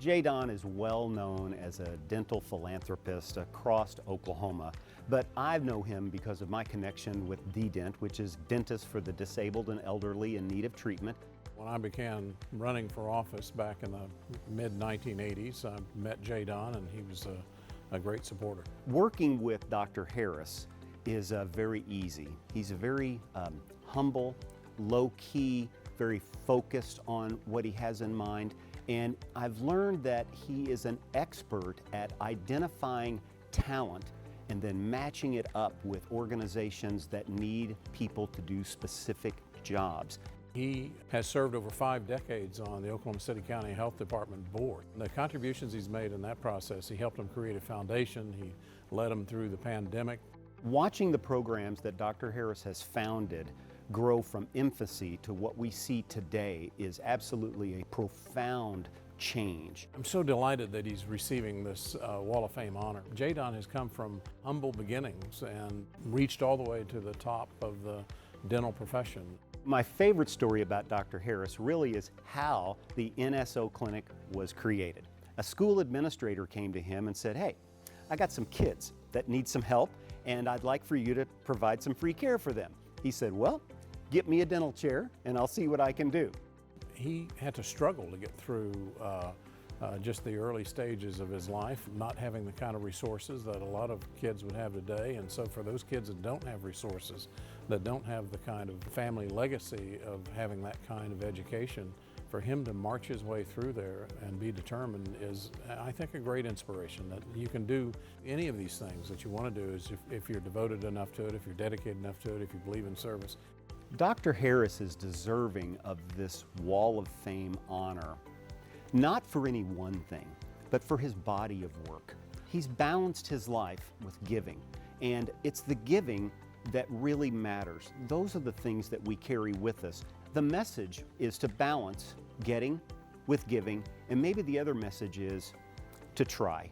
J. Don is well known as a dental philanthropist across Oklahoma, but I know him because of my connection with D-Dent, which is Dentists for the Disabled and Elderly in Need of Treatment. When I began running for office back in the mid-1980s, I met J. Don, and he was a great supporter. Working with Dr. Harris is very easy. He's a very humble, low-key, very focused on what he has in mind. And I've learned that he is an expert at identifying talent and then matching it up with organizations that need people to do specific jobs. He has served over 5 decades on the Oklahoma City County Health Department board. The contributions he's made in that process, he helped them create a foundation, he led them through the pandemic. Watching the programs that Dr. Harris has founded grow from infancy to what we see today is absolutely a profound change. I'm so delighted that he's receiving this Wall of Fame honor. J. Don has come from humble beginnings and reached all the way to the top of the dental profession. My favorite story about Dr. Harris really is how the NSO clinic was created. A school administrator came to him and said, "Hey, I got some kids that need some help and I'd like for you to provide some free care for them." He said, "Well, get me a dental chair and I'll see what I can do." He had to struggle to get through just the early stages of his life, not having the kind of resources that a lot of kids would have today. And so for those kids that don't have resources, that don't have the kind of family legacy of having that kind of education, for him to march his way through there and be determined is, I think, a great inspiration. That you can do any of these things that you want to do is if you're devoted enough to it, if you're dedicated enough to it, if you believe in service. Dr. Harris is deserving of this Wall of Fame honor, not for any one thing, but for his body of work. He's balanced his life with giving, and it's the giving that really matters. Those are the things that we carry with us. The message is to balance getting with giving, and maybe the other message is to try.